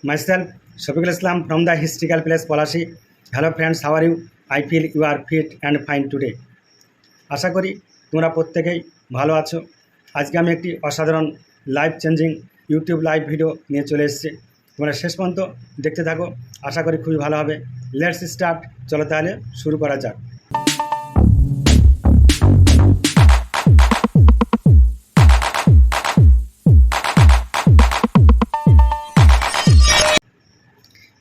Myself, Shafiqul Islam from the Historical Place Policy. Hello friends, how are you? I feel you are fit and fine today. আশা করি তোমরা প্রত্যেকেই ভালো আছো। আজকে আমি একটি অসাধারণ life changing YouTube live video নিয়ে চলে এসেছি। তোমরা শেষ পর্যন্ত দেখতে থাকো, আশা করি খুবই ভালো হবে। লেটস স্টার্ট, চলো তাহলে শুরু করা যাক।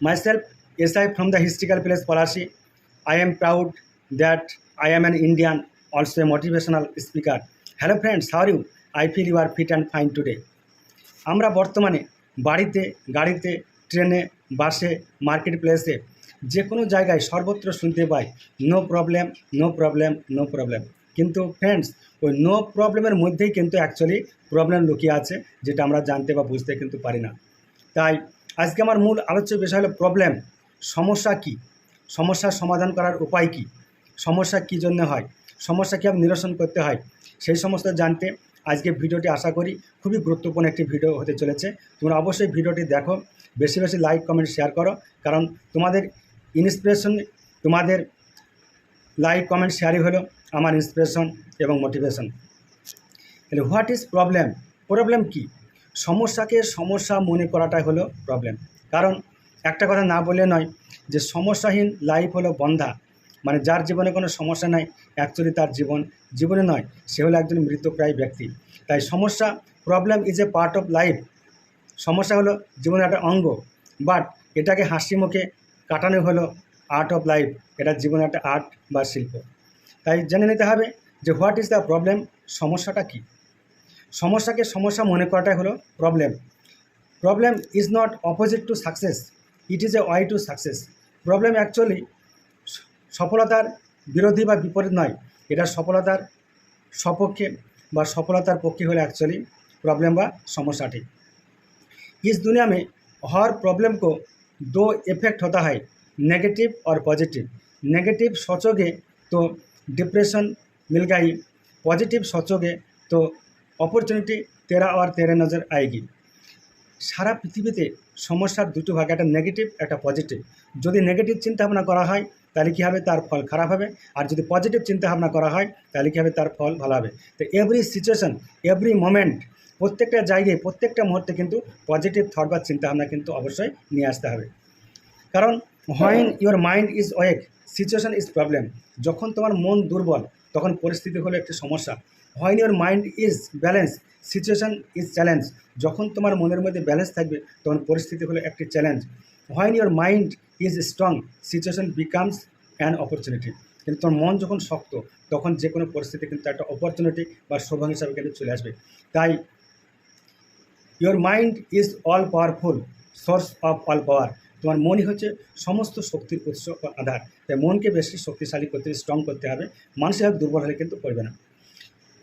Myself, SI from the Historical Place Policy. I am proud that I am an Indian, also a motivational speaker. Hello friends, how are you? I feel you are fit and fine today. আমরা বর্তমানে বাড়িতে, গাড়িতে, ট্রেনে, বাসে, market প্লেসে যে কোনো জায়গায় সর্বত্র শুনতে পাই no problem, no problem, no problem. কিন্তু ফ্রেন্ডস, ওই নো প্রবলেমের মধ্যেই কিন্তু অ্যাকচুয়ালি প্রবলেম লুকিয়ে আছে, যেটা আমরা জানতে বা বুঝতে কিন্তু পারি না। তাই আজকে আমার মূল আলোচ্য বিষয় হলো প্রবলেম। সমস্যা কি, সমস্যার সমাধান করার উপায় কি, সমস্যা কী জন্য হয়, সমস্যা কীভাবে নিরসন করতে হয়, সেই সমস্ত জানতে আজকে ভিডিওটি আশা করি খুবই গুরুত্বপূর্ণ একটি ভিডিও হতে চলেছে। তোমরা অবশ্যই ভিডিওটি দেখো, বেশি বেশি লাইক কমেন্ট শেয়ার করো, কারণ তোমাদের ইন্সপিরেশন, তোমাদের লাইক কমেন্ট শেয়ারই হলো আমার ইন্সপিরেশন এবং মোটিভেশন। তাহলে হোয়াট ইজ প্রবলেম? প্রবলেম কী? সমস্যাকে সমস্যা মনে করাটাই হলো প্রবলেম। কারণ একটা কথা না বলে নয় যে সমস্যাহীন লাইফ হলো বন্ধা, মানে যার জীবনে কোনো সমস্যা নাই অ্যাকচুয়ালি তার জীবনে নয়, সে হলো একজন মৃতপ্রায় ব্যক্তি। তাই সমস্যা, problem is a part of life. সমস্যা হলো জীবনের একটা অঙ্গ, বাট এটাকে হাসি মুখে কাটানো হলো আর্ট অফ লাইফ। এটা জীবনের একটা আর্ট বা শিল্প। তাই জেনে নিতে হবে যে হোয়াট ইজ দ্য প্রবলেম, সমস্যাটা কী। সমস্যাকে সমস্যা মনে করাটাই হলো problem. Problem is not opposite to success, it is a way to success. Problem actually সফলতার বিরোধী বা বিপরীত নয়, এটা সফলতার সপক্ষে বা সফলতার পক্ষে হলে অ্যাকচুয়ালি प्रॉब्लम व समस्याटी। इस दुनिया में हर प्रॉब्लम को दो इफेक्ट होता है, नेगेटिव और पॉजिटिव। नेगेटिव सोचोगे तो डिप्रेशन मिल गई, पॉजिटिव सोचोगे तो अपॉर्चुनिटी तेरा और तेरे नज़र आएगी। सारा पृथिवीते समस्यार दुটো भाग, एक नेगेटिव एक पजिटिव। यदि नेगेटिव चिंता भावना करा है ताहले कि हबे, तार फल खराब हबे, और यदि पजिटिव चिंता भावना करा है ताहले कि हबे, तार फल भालो हबे। तो एवरी सिचुएशन, एवरी मोमेंट, प्रत्येकटा जायगाय प्रत्येकटा मुहूर्ते किन्तु पजिटिव थट बा चिंता भावना किन्तु अवश्य निये आसते हबे। कारण when your mind is weak, situation is problem. जखन तुम्हार मन दुर्बल तखन परिस्थिति हलो एकटी समस्या। When your mind is balance, situation is challenge. जखन तुम्हार मनेर मध्य बैलेंस थाकबे तखन परिस्थिति हलो एकटी challenge. When your mind is strong, situation becomes an opportunity. কিন্তু তোমার মন যখন শক্ত তখন যে কোনো পরিস্থিতি কিন্তু একটা অপরচুনিটি বা সৌভাগ্য হিসাবে কিন্তু চলে আসবে। তাই your mind is all powerful source of all power. तुम्हार मन ही होच्छे समस्त शक्तिर उत्स आधार। ताई मन के बेशी शक्तिशाली करते, स्ट्रंग करते हबे, मानसिक दुर्बल हले किन्तु चलबे ना।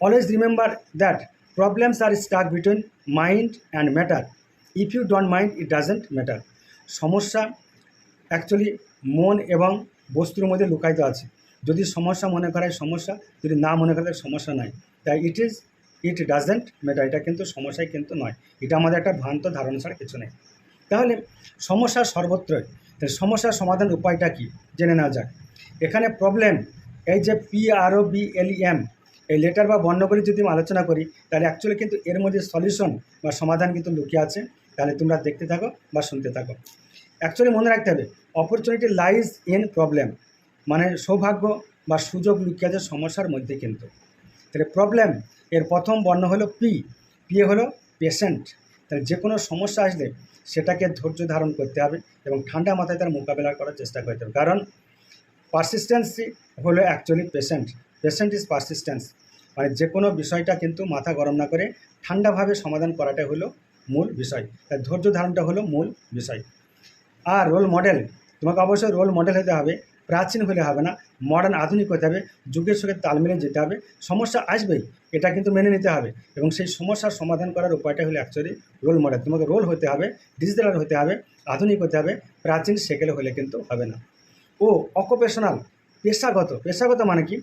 Always remember that problems are stuck between mind and matter. If you don't mind it doesn't matter. समस्या एक्चुअली मन एवं बस्तुर मध्य लुकायित आछे। यदि समस्या मने करा समस्या, यदि ना मने करा समस्या नाई। ताई इट डाजेंट मैटर, এটা কিন্তু সমস্যাই কিন্তু নয়, এটা আমাদের একটা ভ্রান্ত ধারণা ছাড়া কিছু নেই। তাহলে সমস্যা সর্বত্রই, তাহলে সমস্যার সমাধান উপায়টা কি জেনে নেওয়া যাক। এখানে প্রবলেম, এই যে PROBLEM এই লেটার বা বর্ণগুলি যদি আমি আলোচনা করি তাহলে অ্যাকচুয়ালি কিন্তু এর মধ্যে সলিউশন বা সমাধান কিন্তু লুকিয়ে আছে। তাহলে তোমরা দেখতে থাকো বা শুনতে থাকো। অ্যাকচুয়ালি মনে রাখতে হবে অপরচুনিটি লাইজ ইন প্রবলেম, মানে সৌভাগ্য বা সুযোগ লুকিয়ে আছে সমস্যার মধ্যে কিন্তু। তাহলে প্রবলেম এর প্রথম বর্ণ হলো পি হলো পেশেন্ট। তাহলে যে কোনো সমস্যা আসলে সেটাকে ধৈর্য ধারণ করতে হবে এবং ঠান্ডা মাথায় তার মোকাবেলা করার চেষ্টা করতে হবে। কারণ পারসিস্টেন্সি হলো অ্যাকচুয়ালি পেশেন্ট ইজ পারসিস্টেন্স, মানে যে কোনো বিষয়টা কিন্তু মাথা গরম না করে ঠান্ডাভাবে সমাধান করাটাই হলো মূল বিষয়। তাই ধৈর্য ধারণটা হলো মূল বিষয়। আর রোল মডেল, তোমাকে অবশ্যই রোল মডেল হতে হবে, প্রাচীন হলে হবে না, মডার্ন আধুনিক হতে হবে, যুগের সঙ্গে তাল মিলে যেতে হবে। সমস্যা আসবেই, এটা কিন্তু মেনে নিতে হবে এবং সেই সমস্যার সমাধান করার উপায়টা হলো অ্যাকচুয়ালি রোল মডেল। তোমাকে রোল হতে হবে, ডিজিটাল হতে হবে, আধুনিক হতে হবে, প্রাচীন সেকেলে হলে কিন্তু হবে না। ও অকুপেশনাল, পেশাগত মানে কি,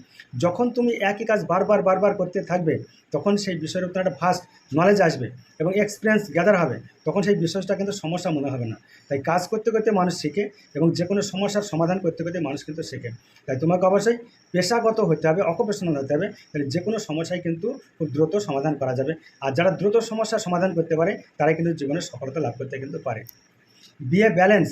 যখন তুমি একই কাজ বারবার করতে থাকবে তখন সেই বিষয়ের উপর একটা ফাস্ট নলেজ আসবে এবং এক্সপিরিয়েন্স গ্যাদার হবে, তখন সেই বিষয়টা কিন্তু সমস্যা মনে হবে না। তাই কাজ করতে করতে মানুষ শেখে এবং যে কোনো সমস্যার সমাধান করতে করতে মানুষ কিন্তু শেখে। তাই তোমাকে অবশ্যই পেশাগত হতে হবে, অকুপেশনাল হতে হবে, তাহলে যে কোনো সমস্যায় কিন্তু খুব দ্রুত সমাধান করা যাবে। আর যারা দ্রুত সমস্যার সমাধান করতে পারে তারাই কিন্তু জীবনে সফলতা লাভ করতে কিন্তু পারে। বিয়ে ব্যালেন্স,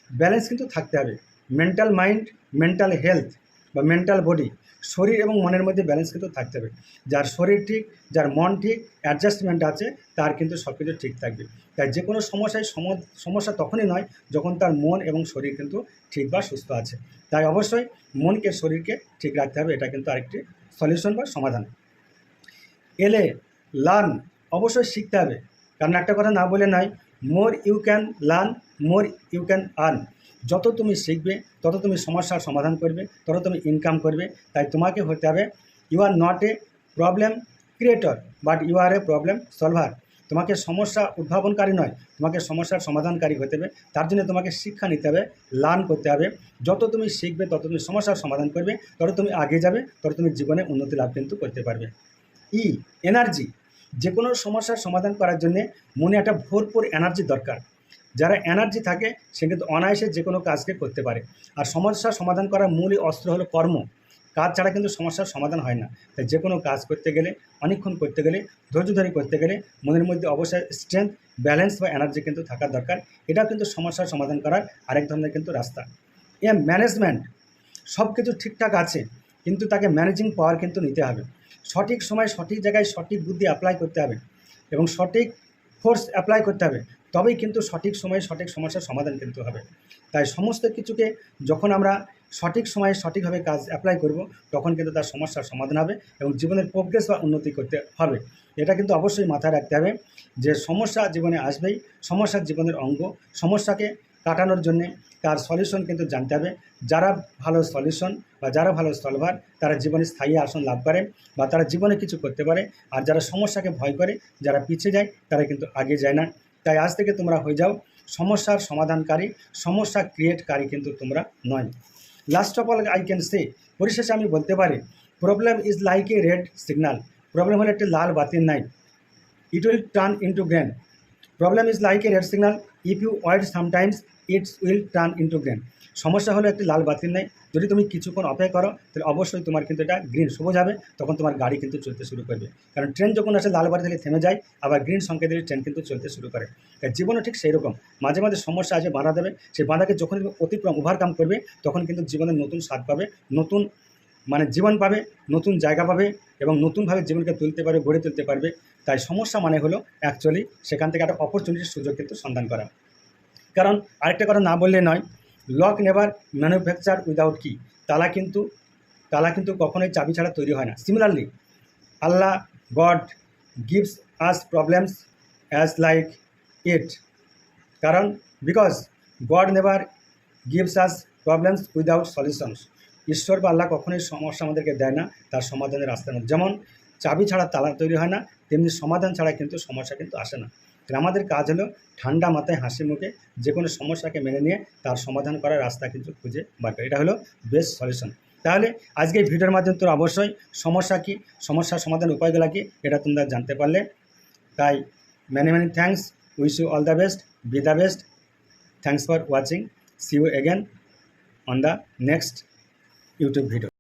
ব্যালেন্স কিন্তু থাকতে হবে। মেন্টাল মাইন্ড, মেন্টাল হেলথ বা মেন্টাল বডি, শরীর এবং মনের মধ্যে ব্যালেন্স কিন্তু থাকতে হবে। যার শরীর ঠিক, যার মন ঠিক, অ্যাডজাস্টমেন্ট আছে, তার কিন্তু সব কিছু ঠিক থাকবে। তাই যে কোনো সমস্যায় সমস্যা তখনই নয় যখন তার মন এবং শরীর কিন্তু ঠিক বা সুস্থ আছে। তাই অবশ্যই মনকে শরীরকে ঠিক রাখতে হবে, এটা কিন্তু আরেকটি সলিউশন বা সমাধান। এলে লার্ন, অবশ্যই শিখতে হবে, কারণ একটা কথা না বলে নয়, more you can learn, more you can earn. যত তুমি শিখবে তত তুমি সমস্যার সমাধান করবে, তত তুমি ইনকাম করবে। তাই তোমাকে হতে হবে, you are not a problem creator but you are a problem solver. তোমাকে সমস্যা উদ্ভাবনকারী নয়, তোমাকে সমস্যার সমাধানকারী হতে হবে। তার জন্য তোমাকে শিক্ষা নিতে হবে, লার্ন করতে হবে। যত তুমি শিখবে তত তুমি সমস্যার সমাধান করবে, তত তুমি আগে যাবে, তত তুমি জীবনে উন্নতি লাভ কিন্তু করতে পারবে। এনার্জি, যে কোনো সমস্যার সমাধান করার জন্যে মনে একটা ভরপুর এনার্জি দরকার। যারা এনার্জি থাকে সে কিন্তু অনায়াসে যে কোনো কাজকে করতে পারে। আর সমস্যার সমাধান করার মূলই অস্ত্র হলো কর্ম। কাজ ছাড়া কিন্তু সমস্যার সমাধান হয় না। তাই যে কোনো কাজ করতে গেলে, অনেকক্ষণ করতে গেলে, ধৈর্য ধরে করতে গেলে মনের মধ্যে অবশ্যই স্ট্রেংথ, ব্যালেন্স বা এনার্জি কিন্তু থাকার দরকার। এটাও কিন্তু সমস্যার সমাধান করার আরেক ধরনের কিন্তু রাস্তা। ম্যানেজমেন্ট, সব কিছু ঠিকঠাক আছে কিন্তু তাকে ম্যানেজিং পাওয়ার কিন্তু নিতে হবে। সঠিক সময় সঠিক জায়গায় সঠিক বুদ্ধি অ্যাপ্লাই করতে হবে এবং সঠিক ফোর্স অ্যাপ্লাই করতে হবে, তবেই কিন্তু সঠিক সময়ে সঠিক সমস্যার সমাধান কিন্তু হবে। তাই সমস্ত কিছুকে যখন আমরা সঠিক সময়ে সঠিকভাবে কাজ অ্যাপ্লাই করব, তখন কিন্তু তার সমস্যার সমাধান হবে এবং জীবনের প্রোগ্রেস বা উন্নতি করতে হবে। এটা কিন্তু অবশ্যই মাথায় রাখতে হবে যে সমস্যা জীবনে আসবেই, সমস্যা জীবনের অঙ্গ। সমস্যাকে কাটানোর জন্যে তার সলিউশন কিন্তু জানতে হবে। যারা ভালো সলিউশন বা যারা ভালো সলভার, তারা জীবনে স্থায়ী আসন লাভ করে বা তারা জীবনে কিছু করতে পারে। আর যারা সমস্যাকে ভয় করে, যারা পিছিয়ে যায়, তারা কিন্তু আগে যায় না। তাই আজ থেকে তোমরা হয়ে যাও সমস্যার সমাধানকারী, সমস্যা ক্রিয়েটকারী কিন্তু তোমরা নয়। Last of all I can say, পরিশেষে আমি বলতে পারি, problem is like a red signal. Problem হলো একটি লাল বাতির নাই, it will turn into green. Problem is like a red signal, if you wait sometimes it's will turn into green. সমস্যা হলো একটি লাল বাতির নাই, যদি তুমি কিছুক্ষণ অপেক্ষা করো তাহলে অবশ্যই তোমার কিন্তু এটা গ্রিন সবুজ হবে, তখন তোমার গাড়ি কিন্তু চলতে শুরু করবে। কারণ ট্রেন যখন আসে লাল বাতি থেকে থেমে যায়, আবার গ্রিন সংকেত দিলে ট্রেন কিন্তু চলতে শুরু করে। তাই জীবনে ঠিক সেই রকম মাঝে মাঝে সমস্যা আসে, বাধা দেবে, সেই বাধাকে যখন তুমি অতিক্রম ওভারকাম করবে, তখন কিন্তু জীবনের নতুন স্বাদ পাবে, নতুন জীবন পাবে, নতুন জায়গা পাবে এবং নতুনভাবে জীবনকে তুলতে পারবে, গড়ে তুলতে পারবে। তাই সমস্যা মানে হলো অ্যাকচুয়ালি সেখান থেকে একটা অপরচুনিটির সুযোগ কিন্তু সন্ধান করা। কারণ আরেকটা কথা না বললে নয়, লক নেভার ম্যানুফ্যাকচার উইদাউট কি। তালা কিন্তু কখনোই চাবি ছাড়া তৈরি হয় না। সিমিলারলি আল্লাহ, God gives us problems as like it. কারণ because God never gives us problems without solutions. ঈশ্বর বা আল্লাহ কখনোই সমস্যা আমাদেরকে দেয় না তার সমাধানের রাস্তার মধ্যে। যেমন চাবি ছাড়া তালা তৈরি হয় না, তেমনি সমাধান ছাড়া কিন্তু সমস্যা কিন্তু আসে না। আমাদের কাজ হলো ঠান্ডা মাথায় হাসি মুখে যে কোনো সমস্যাকে মেনে নিয়ে তার সমাধান করার রাস্তা কিন্তু খুঁজে বার করা। এটা হলো বেস্ট সলিউশন। তাহলে আজকে এই ভিডিওর মাধ্যমে তোমরা অবশ্যই সমস্যা কী, সমস্যার সমাধানের উপায়গুলো কী, এটা তোমরা জানতে পারলে। তাই many thanks, wish you all the best, be the best. Thanks for watching, see you again on the next YouTube video.